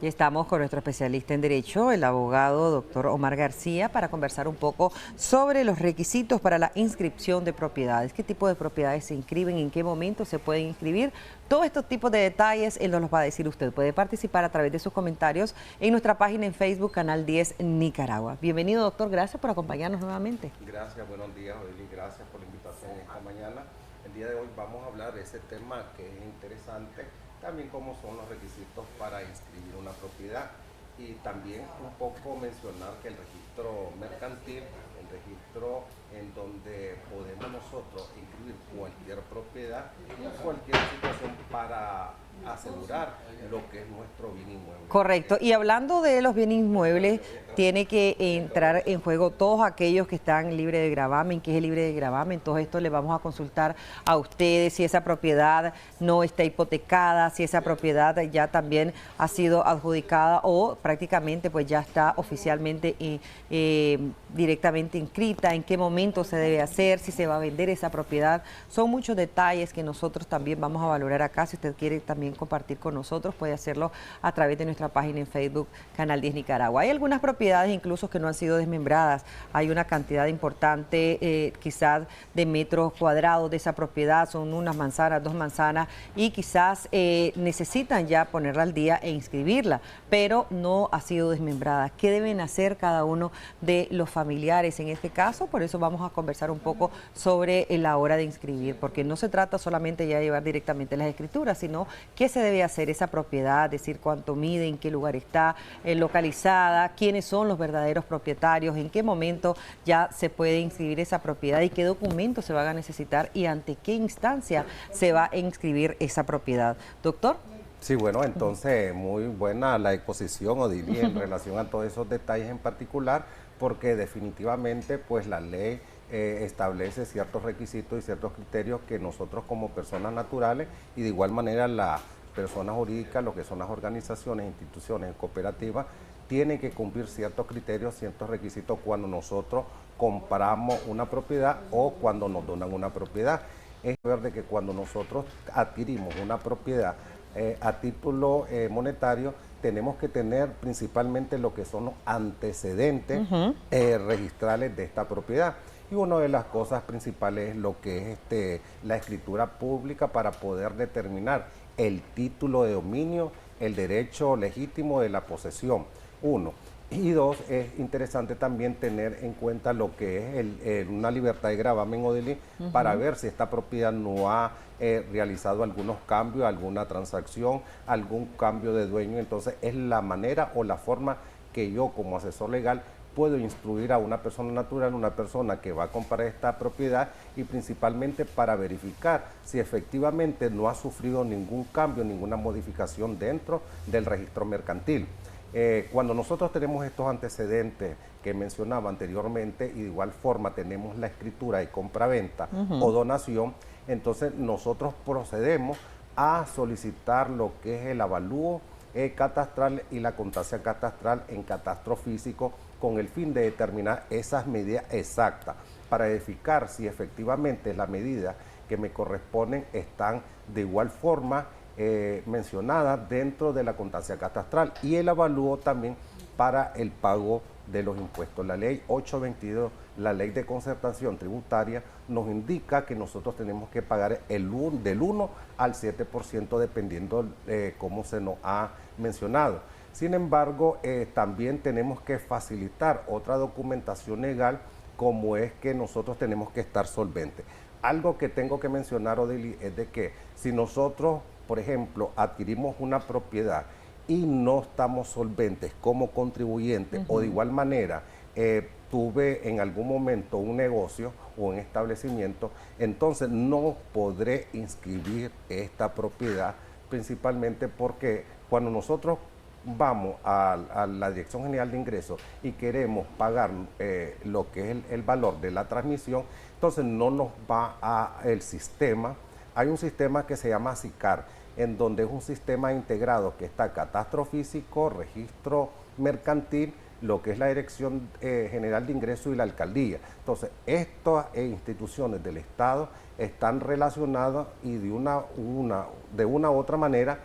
Y estamos con nuestro especialista en Derecho, el abogado doctor Omar García, para conversar un poco sobre los requisitos para la inscripción de propiedades. ¿Qué tipo de propiedades se inscriben? ¿En qué momento se pueden inscribir? Todos estos tipos de detalles él nos los va a decir usted. Puede participar a través de sus comentarios en nuestra página en Facebook, Canal 10 Nicaragua. Bienvenido, doctor. Gracias por acompañarnos nuevamente. Gracias, buenos días, Odili. Gracias por la invitación esta mañana. El día de hoy vamos a hablar de ese tema que es interesante, también cómo son los requisitos para inscribir una propiedad y también un poco mencionar que el registro mercantil, el registro en donde podemos nosotros inscribir cualquier propiedad, cualquier situación para asegurar lo que es nuestro bien inmueble. Correcto. Y hablando de los bienes inmuebles, tiene que entrar en juego todos aquellos que están libres de gravamen. ¿Qué es el libre de gravamen? Todo esto le vamos a consultar a ustedes si esa propiedad no está hipotecada, si esa propiedad ya también ha sido adjudicada o prácticamente pues ya está oficialmente directamente inscrita, en qué momento se debe hacer, si se va a vender esa propiedad. Son muchos detalles que nosotros también vamos a valorar acá. Si usted quiere también compartir con nosotros, puede hacerlo a través de nuestra página en Facebook, Canal 10 Nicaragua. Hay algunas propiedades incluso que no han sido desmembradas. Hay una cantidad importante, quizás, de metros cuadrados de esa propiedad. Son unas manzanas, 2 manzanas, y quizás necesitan ya ponerla al día e inscribirla, pero no ha sido desmembrada. ¿Qué deben hacer cada uno de los familiares en este caso? Por eso vamos a conversar un poco sobre la hora de inscribir, porque no se trata solamente ya de llevar directamente las escrituras, sino qué se debe hacer esa propiedad, decir cuánto mide, en qué lugar está localizada, quiénes son los verdaderos propietarios, en qué momento ya se puede inscribir esa propiedad y qué documentos se van a necesitar y ante qué instancia se va a inscribir esa propiedad. Doctor. Sí, bueno, entonces muy buena la exposición, Odili, en relación a todos esos detalles en particular, porque definitivamente pues la ley establece ciertos requisitos y ciertos criterios que nosotros como personas naturales y de igual manera las personas jurídicas, lo que son las organizaciones, instituciones, cooperativas, tienen que cumplir ciertos criterios, ciertos requisitos cuando nosotros compramos una propiedad o cuando nos donan una propiedad. Es ver de que cuando nosotros adquirimos una propiedad a título monetario, tenemos que tener principalmente lo que son los antecedentes registrales de esta propiedad. Y una de las cosas principales es lo que es la escritura pública para poder determinar el título de dominio, el derecho legítimo de la posesión, 1. Y 2, es interesante también tener en cuenta lo que es una libertad de gravamen, Odili, para ver si esta propiedad no ha realizado algunos cambios, alguna transacción, algún cambio de dueño. Entonces es la manera o la forma que yo como asesor legal puedo instruir a una persona natural, una persona que va a comprar esta propiedad y principalmente para verificar si efectivamente no ha sufrido ningún cambio, ninguna modificación dentro del registro mercantil. Cuando nosotros tenemos estos antecedentes que mencionaba anteriormente y de igual forma tenemos la escritura de compra-venta o donación, entonces nosotros procedemos a solicitar lo que es el avalúo catastral y la constancia catastral en catastro físico con el fin de determinar esas medidas exactas para verificar si efectivamente las medidas que me corresponden están de igual forma mencionadas dentro de la constancia catastral y el avalúo también para el pago de los impuestos. La ley 822, la ley de concertación tributaria, nos indica que nosotros tenemos que pagar del 1 al 7% dependiendo cómo se nos ha mencionado. Sin embargo, también tenemos que facilitar otra documentación legal como es que nosotros tenemos que estar solventes. Algo que tengo que mencionar, Odili, es de que si nosotros, por ejemplo, adquirimos una propiedad y no estamos solventes como contribuyentes o de igual manera tuve en algún momento un negocio o un establecimiento, entonces no podré inscribir esta propiedad, principalmente porque cuando nosotros vamos a la Dirección General de Ingresos y queremos pagar lo que es el valor de la transmisión, entonces no nos va el sistema. Hay un sistema que se llama SICAR, en donde es un sistema integrado que está catastro físico, registro mercantil, lo que es la Dirección General de Ingresos y la Alcaldía. Entonces, estas instituciones del Estado están relacionadas y de una u otra manera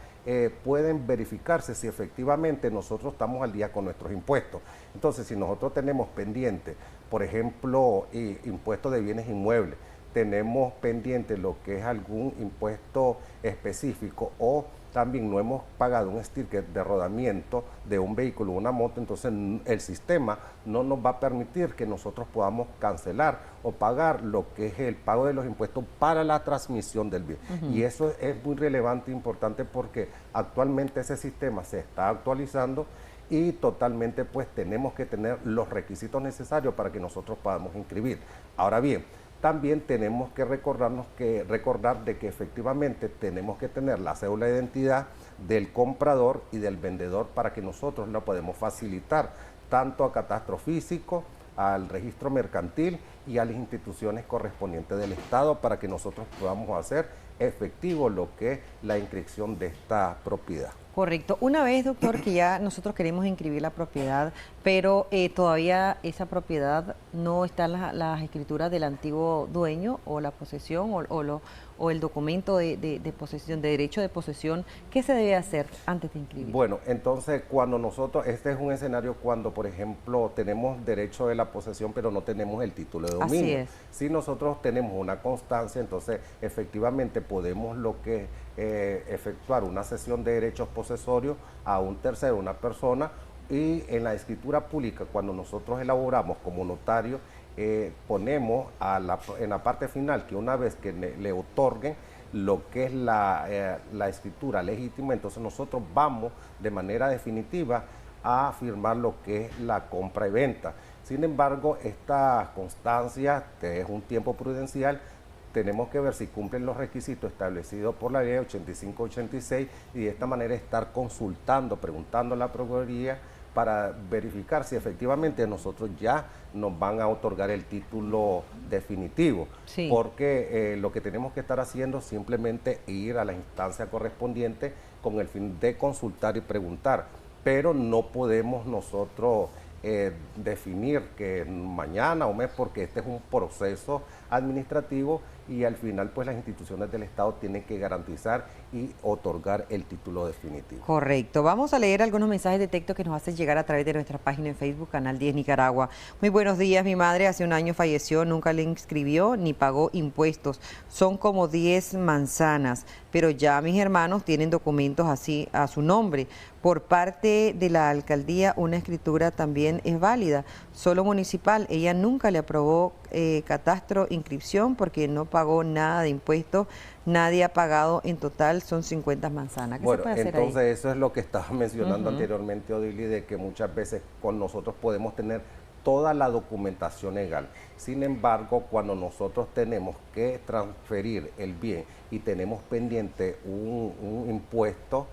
pueden verificarse si efectivamente nosotros estamos al día con nuestros impuestos. Entonces, si nosotros tenemos pendiente, por ejemplo, impuestos de bienes inmuebles, tenemos pendiente lo que es algún impuesto específico o también no hemos pagado un sticker de rodamiento de un vehículo o una moto, entonces el sistema no nos va a permitir que nosotros podamos cancelar o pagar lo que es el pago de los impuestos para la transmisión del bien. Y eso es muy relevante e importante porque actualmente ese sistema se está actualizando y totalmente pues tenemos que tener los requisitos necesarios para que nosotros podamos inscribir. Ahora bien, también tenemos que recordar de que efectivamente tenemos que tener la cédula de identidad del comprador y del vendedor para que nosotros lo podemos facilitar tanto a catastro físico, al registro mercantil y a las instituciones correspondientes del Estado para que nosotros podamos hacer efectivo lo que es la inscripción de esta propiedad. Correcto. Una vez, doctor, que ya nosotros queremos inscribir la propiedad, pero todavía esa propiedad no está en las escrituras del antiguo dueño o la posesión o el documento de posesión, de derecho de posesión, ¿qué se debe hacer antes de inscribir? Bueno, entonces cuando nosotros, este es un escenario cuando, por ejemplo, tenemos derecho de la posesión, pero no tenemos el título de dominio. Así es. Si nosotros tenemos una constancia, entonces efectivamente podemos efectuar una cesión de derechos posesorios a un tercero, una persona, y en la escritura pública, cuando nosotros elaboramos como notario, ponemos en la parte final que una vez que le otorguen lo que es la escritura legítima, entonces nosotros vamos de manera definitiva a firmar lo que es la compra y venta. Sin embargo, esta constancia, que es un tiempo prudencial, tenemos que ver si cumplen los requisitos establecidos por la ley 8586 y de esta manera estar consultando, preguntando a la Procuraduría para verificar si efectivamente nosotros ya nos van a otorgar el título definitivo. Sí. Porque lo que tenemos que estar haciendo es simplemente ir a la instancia correspondiente con el fin de consultar y preguntar, pero no podemos nosotros definir que mañana o mes, porque este es un proceso administrativo y al final pues las instituciones del Estado tienen que garantizar y otorgar el título definitivo. Correcto. Vamos a leer algunos mensajes de texto que nos hacen llegar a través de nuestra página en Facebook, Canal 10 Nicaragua. Muy buenos días, mi madre hace un año falleció, nunca le inscribió ni pagó impuestos. Son como 10 manzanas, pero ya mis hermanos tienen documentos así a su nombre. Por parte de la alcaldía, una escritura también es válida, solo municipal. Ella nunca le aprobó catastro, inscripción, porque no pagó nada de impuestos. Nadie ha pagado, en total son 50 manzanas. ¿Qué se puede hacer entonces ahí? eso es lo que estaba mencionando anteriormente, Odili, de que muchas veces con nosotros podemos tener toda la documentación legal. Sin embargo, cuando nosotros tenemos que transferir el bien y tenemos pendiente un impuesto,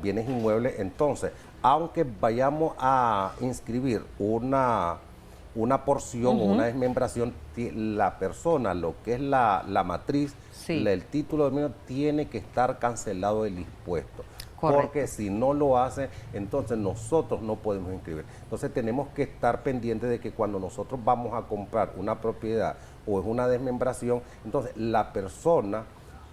bienes inmuebles, entonces, aunque vayamos a inscribir una porción o una desmembración, la persona, lo que es la matriz, el título de dominio tiene que estar cancelado el impuesto. Correcto. Porque si no lo hace, entonces nosotros no podemos inscribir. Entonces tenemos que estar pendientes de que cuando nosotros vamos a comprar una propiedad o es una desmembración, entonces la persona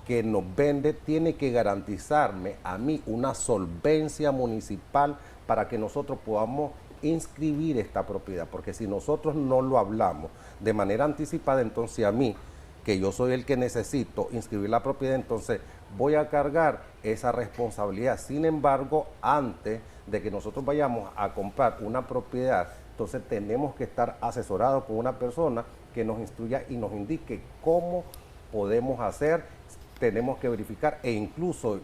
que nos vende tiene que garantizarme a mí una solvencia municipal para que nosotros podamos inscribir esta propiedad, porque si nosotros no lo hablamos de manera anticipada, entonces a mí, que yo soy el que necesito inscribir la propiedad, entonces voy a cargar esa responsabilidad. Sin embargo, antes de que nosotros vayamos a comprar una propiedad, entonces tenemos que estar asesorados por una persona que nos instruya y nos indique cómo podemos hacer. Tenemos que verificar e incluso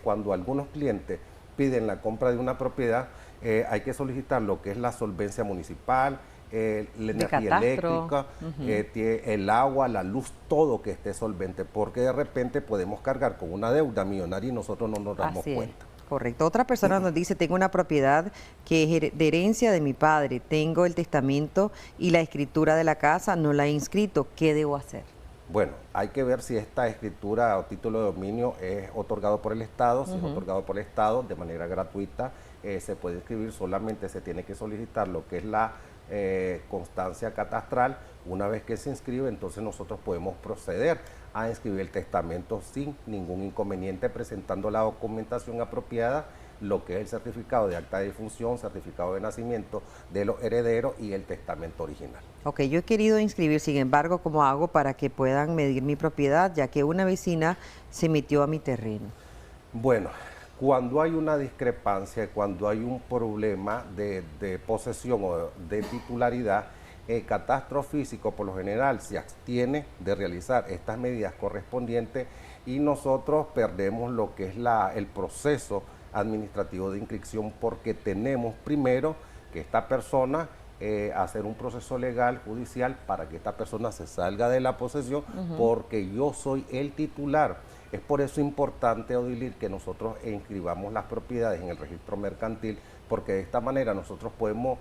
cuando algunos clientes piden la compra de una propiedad, hay que solicitar lo que es la solvencia municipal, la energía eléctrica, el agua, la luz, todo que esté solvente, porque de repente podemos cargar con una deuda millonaria y nosotros no nos damos cuenta. Correcto. Otra persona nos dice, tengo una propiedad que es de herencia de mi padre, tengo el testamento y la escritura de la casa, no la he inscrito, ¿qué debo hacer? Bueno, hay que ver si esta escritura o título de dominio es otorgado por el Estado. Si es otorgado por el Estado de manera gratuita, se puede inscribir, solamente se tiene que solicitar lo que es la constancia catastral Una vez que se inscribe, entonces nosotros podemos proceder a inscribir el testamento sin ningún inconveniente, presentando la documentación apropiada, lo que es el certificado de acta de difunción, certificado de nacimiento de los herederos y el testamento original. Ok, yo he querido inscribir, sin embargo, ¿cómo hago para que puedan medir mi propiedad, ya que una vecina se metió a mi terreno? Bueno, cuando hay una discrepancia, cuando hay un problema de posesión o de titularidad, el catastro físico por lo general se abstiene de realizar estas medidas correspondientes y nosotros perdemos lo que es el proceso administrativo de inscripción, porque tenemos primero que esta persona hacer un proceso legal, judicial, para que esta persona se salga de la posesión, porque yo soy el titular. Es por eso importante, Odilir, que nosotros inscribamos las propiedades en el registro mercantil, porque de esta manera nosotros podemos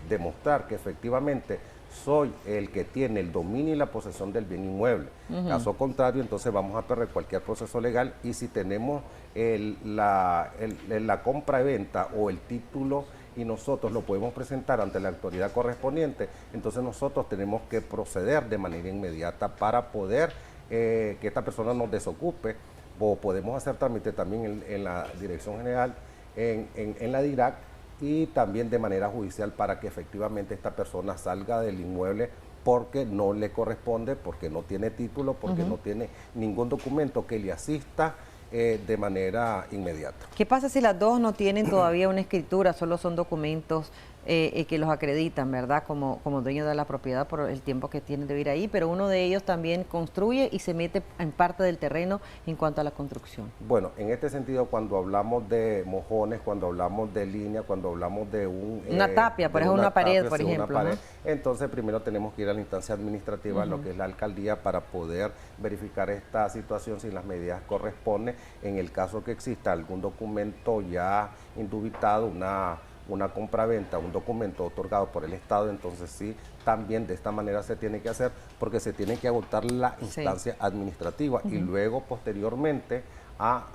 demostrar que efectivamente soy el que tiene el dominio y la posesión del bien inmueble. Caso contrario, entonces vamos a perder cualquier proceso legal, y si tenemos la compra-venta o el título y nosotros lo podemos presentar ante la autoridad correspondiente, entonces nosotros tenemos que proceder de manera inmediata para poder que esta persona nos desocupe, o podemos hacer trámite también en la Dirección General, en la DIRAC, y también de manera judicial, para que efectivamente esta persona salga del inmueble porque no le corresponde, porque no tiene título, porque no tiene ningún documento que le asista de manera inmediata. ¿Qué pasa si las dos no tienen todavía una escritura, solo son documentos que los acreditan, ¿verdad? Como dueño de la propiedad por el tiempo que tienen de vivir ahí, pero uno de ellos también construye y se mete en parte del terreno en cuanto a la construcción? Bueno, en este sentido, cuando hablamos de mojones, cuando hablamos de línea, cuando hablamos de una tapia, por ejemplo, una pared, por ejemplo, ¿no? Entonces primero tenemos que ir a la instancia administrativa, lo que es la alcaldía, para poder verificar esta situación si las medidas corresponden. En el caso que exista algún documento ya indubitado, una compraventa, un documento otorgado por el Estado, entonces sí, también de esta manera se tiene que hacer, porque se tiene que agotar la instancia administrativa y luego posteriormente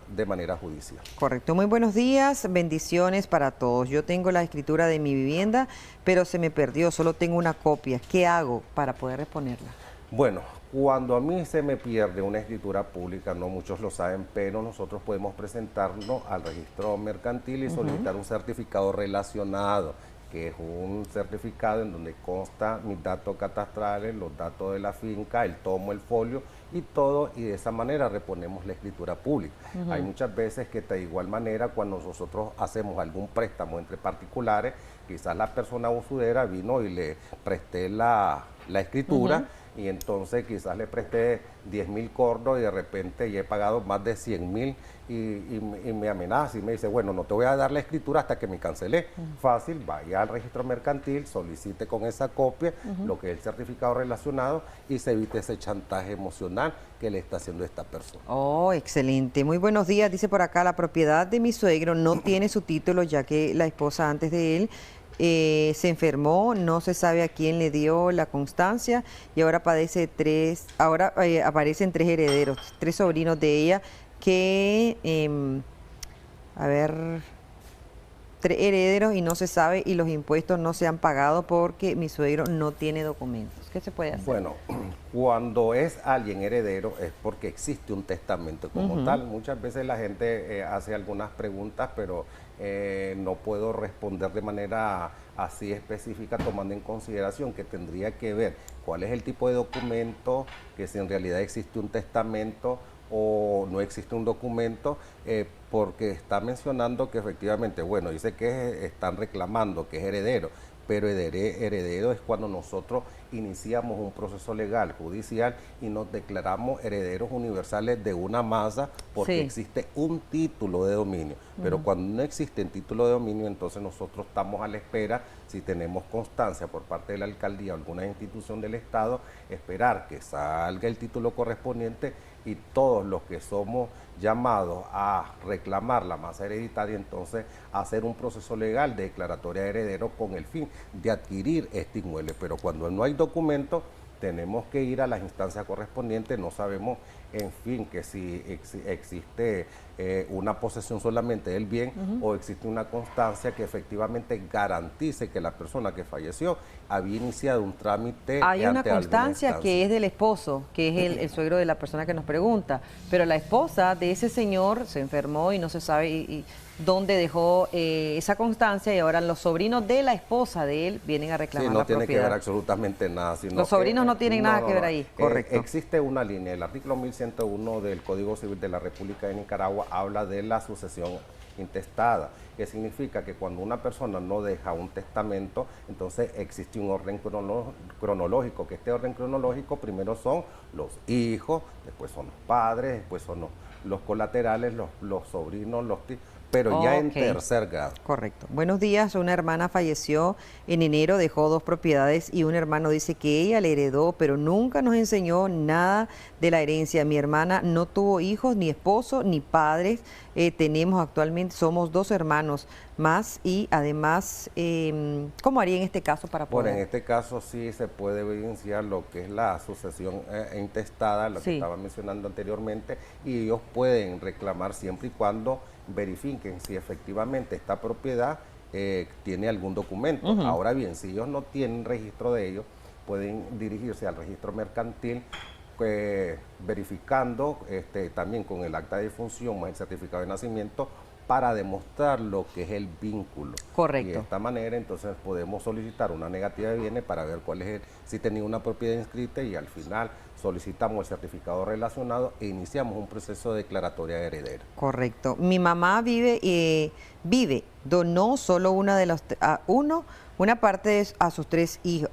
de manera judicial. Correcto. Muy buenos días, bendiciones para todos. Yo tengo la escritura de mi vivienda, pero se me perdió, solo tengo una copia. ¿Qué hago para poder reponerla? Bueno, cuando a mí se me pierde una escritura pública, no muchos lo saben, pero nosotros podemos presentarnos al registro mercantil y solicitar un certificado relacionado, que es un certificado en donde consta mis datos catastrales, los datos de la finca, el tomo, el folio y todo, y de esa manera reponemos la escritura pública. Hay muchas veces que de igual manera, cuando nosotros hacemos algún préstamo entre particulares, quizás la persona usudera vino y le presté la escritura, y entonces quizás le presté 10.000 cordos y de repente ya he pagado más de 100.000 y me amenaza y me dice, bueno, no te voy a dar la escritura hasta que me cancele. Fácil, vaya al registro mercantil, solicite con esa copia lo que es el certificado relacionado y se evite ese chantaje emocional que le está haciendo esta persona. Oh, excelente. Muy buenos días. Dice por acá, la propiedad de mi suegro no tiene su título, ya que la esposa antes de él se enfermó, no se sabe a quién le dio la constancia y ahora aparecen tres herederos, 3 sobrinos de ella que, 3 herederos y no se sabe, y los impuestos no se han pagado porque mi suegro no tiene documentos. ¿Qué se puede hacer? Bueno, cuando es alguien heredero es porque existe un testamento como tal. Muchas veces la gente hace algunas preguntas, pero no puedo responder de manera así específica, tomando en consideración que tendría que ver cuál es el tipo de documento, que si en realidad existe un testamento o no existe un documento, porque está mencionando que efectivamente, bueno, dice que están reclamando que es heredero, pero heredero es cuando nosotros iniciamos un proceso legal, judicial, y nos declaramos herederos universales de una masa porque existe un título de dominio. Pero cuando no existe un título de dominio, entonces nosotros estamos a la espera, si tenemos constancia por parte de la alcaldía o alguna institución del Estado, esperar que salga el título correspondiente y todos los que somos llamados a reclamar la masa hereditaria, entonces hacer un proceso legal de declaratoria de heredero con el fin de adquirir este inmueble. Pero cuando no hay documento, tenemos que ir a las instancias correspondientes. No sabemos, en fin, que si existe una posesión solamente del bien o existe una constancia que efectivamente garantice que la persona que falleció había iniciado un trámite hay una ante alguna constancia instancia. que es del esposo, que es el suegro de la persona que nos pregunta, pero la esposa de ese señor se enfermó y no se sabe y dónde dejó esa constancia y ahora los sobrinos de la esposa de él vienen a reclamar la propiedad. Sí, no tiene que ver absolutamente nada. Sino los sobrinos no tienen nada que ver ahí, correcto. Existe una línea, el artículo 1101 del Código Civil de la República de Nicaragua habla de la sucesión intestada, que significa que cuando una persona no deja un testamento, entonces existe un orden cronológico, que este orden cronológico primero son los hijos, después son los padres, después son los colaterales, los sobrinos, los tíos, pero ya en tercer grado. Correcto. Buenos días, una hermana falleció en enero, dejó 2 propiedades y un hermano dice que ella le heredó, pero nunca nos enseñó nada de la herencia. Mi hermana no tuvo hijos, ni esposo, ni padres. Tenemos actualmente, somos 2 hermanos más y además, ¿cómo haría en este caso para poder? Bueno, en este caso sí se puede evidenciar lo que es la sucesión intestada, lo que estaba mencionando anteriormente, y ellos pueden reclamar siempre y cuando verifiquen si efectivamente esta propiedad tiene algún documento. Ahora bien, si ellos no tienen registro de ello, pueden dirigirse al registro mercantil verificando también con el acta de difunción más el certificado de nacimiento para demostrar lo que es el vínculo. Correcto. Y de esta manera entonces podemos solicitar una negativa de bienes para ver cuál es si tenía una propiedad inscrita y al final solicitamos el certificado relacionado e iniciamos un proceso de declaratoria de heredero. Correcto. Mi mamá donó solo una parte a sus 3 hijos.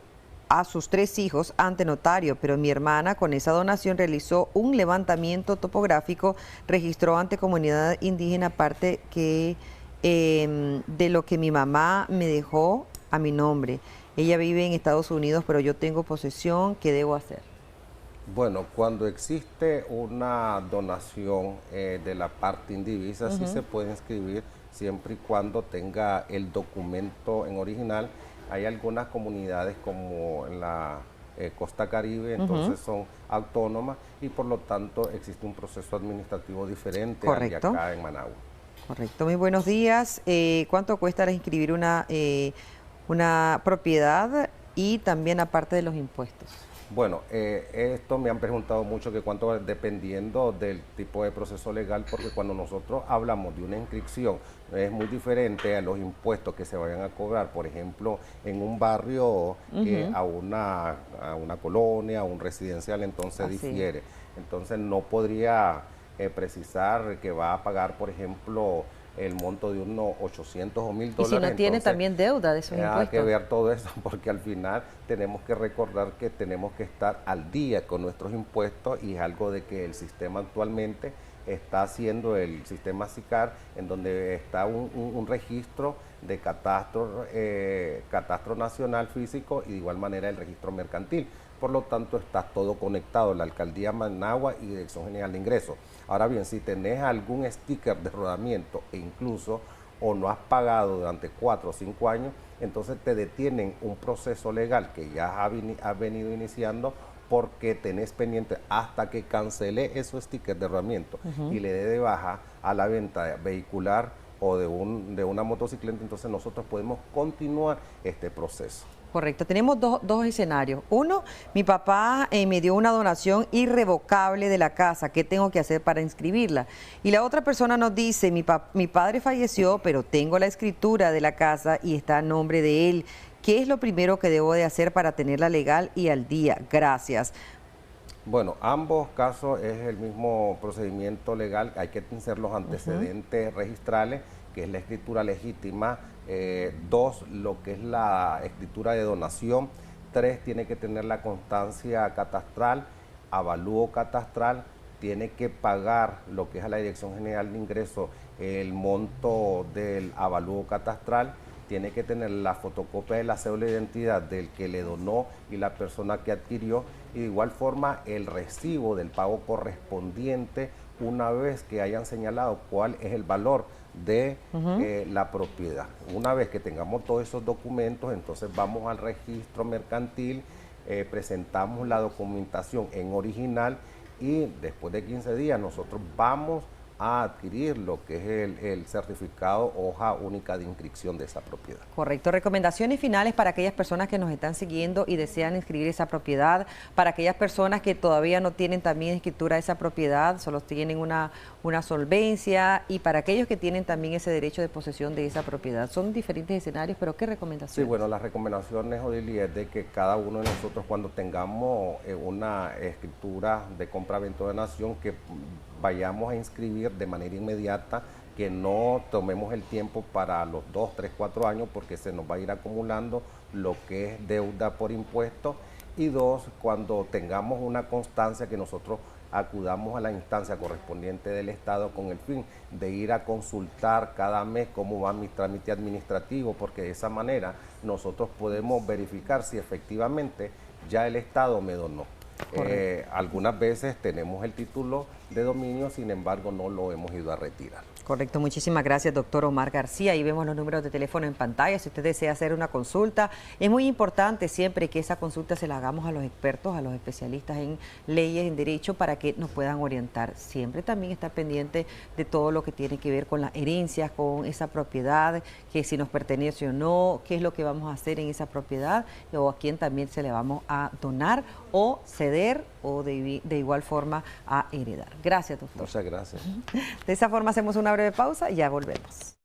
A sus 3 hijos ante notario, pero mi hermana con esa donación realizó un levantamiento topográfico, registró ante comunidad indígena parte que de lo que mi mamá me dejó a mi nombre. Ella vive en Estados Unidos, pero yo tengo posesión. ¿Qué debo hacer? Bueno, cuando existe una donación de la parte indivisa, sí se puede inscribir siempre y cuando tenga el documento en original. Hay algunas comunidades como en la costa caribe, entonces son autónomas y por lo tanto existe un proceso administrativo diferente al de acá en Managua. Correcto, muy buenos días. ¿Cuánto cuesta inscribir una propiedad y también aparte de los impuestos? Bueno, esto me han preguntado mucho que cuánto, dependiendo del tipo de proceso legal, porque cuando nosotros hablamos de una inscripción es muy diferente a los impuestos que se vayan a cobrar, por ejemplo, en un barrio a una colonia, a un residencial, entonces difiere. Entonces no podría precisar que va a pagar, por ejemplo, el monto de unos 800 o 1000 dólares. Y si no tiene también deuda de esos impuestos. Hay que ver todo eso porque al final tenemos que recordar que tenemos que estar al día con nuestros impuestos y es algo de que el sistema actualmente está haciendo, el sistema SICAR, en donde está un registro de catastro nacional físico y de igual manera el registro mercantil. Por lo tanto, está todo conectado, la Alcaldía Managua y Dirección General de Ingresos. Ahora bien, si tenés algún sticker de rodamiento e incluso o no has pagado durante 4 o 5 años, entonces te detienen un proceso legal que ya has venido iniciando porque tenés pendiente hasta que cancele esos stickers de rodamiento y le dé de baja a la venta vehicular o de una motocicleta, entonces nosotros podemos continuar este proceso. Correcto, tenemos dos escenarios. Uno, mi papá me dio una donación irrevocable de la casa. ¿Qué tengo que hacer para inscribirla? Y la otra persona nos dice, mi padre falleció, pero tengo la escritura de la casa y está a nombre de él. ¿Qué es lo primero que debo de hacer para tenerla legal y al día? Gracias. Bueno, ambos casos es el mismo procedimiento legal. Hay que tener los antecedentes registrales, que es la escritura legítima. 2, lo que es la escritura de donación. 3, tiene que tener la constancia catastral, avalúo catastral, tiene que pagar lo que es a la Dirección General de Ingresos el monto del avalúo catastral, tiene que tener la fotocopia de la cédula de identidad del que le donó y la persona que adquirió, y de igual forma el recibo del pago correspondiente una vez que hayan señalado cuál es el valor de la propiedad. Una vez que tengamos todos esos documentos, entonces vamos al registro mercantil, presentamos la documentación en original y después de 15 días nosotros vamos a adquirir lo que es el certificado hoja única de inscripción de esa propiedad. Correcto. Recomendaciones finales para aquellas personas que nos están siguiendo y desean inscribir esa propiedad, para aquellas personas que todavía no tienen también escritura de esa propiedad, solo tienen una solvencia, y para aquellos que tienen también ese derecho de posesión de esa propiedad. Son diferentes escenarios, pero ¿qué recomendaciones? Sí, bueno, las recomendaciones, Odili, es de que cada uno de nosotros, cuando tengamos una escritura de compra-venta de nación, que vayamos a inscribir de manera inmediata, que no tomemos el tiempo para los 2, 3, 4 años, porque se nos va a ir acumulando lo que es deuda por impuestos. Y dos, cuando tengamos una constancia, que nosotros acudamos a la instancia correspondiente del Estado con el fin de ir a consultar cada mes cómo va mi trámite administrativo, porque de esa manera nosotros podemos verificar si efectivamente ya el Estado me donó. Algunas veces tenemos el título de dominio, sin embargo no lo hemos ido a retirar. Correcto, muchísimas gracias, doctor Omar García. Ahí vemos los números de teléfono en pantalla. Si usted desea hacer una consulta, es muy importante siempre que esa consulta se la hagamos a los expertos, a los especialistas en leyes, en derecho, para que nos puedan orientar. Siempre también estar pendiente de todo lo que tiene que ver con las herencias, con esa propiedad, que si nos pertenece o no, qué es lo que vamos a hacer en esa propiedad, o a quién también se le vamos a donar o ceder, o de igual forma a heredar. Gracias, doctor. Muchas gracias. De esa forma hacemos una breve pausa y ya volvemos.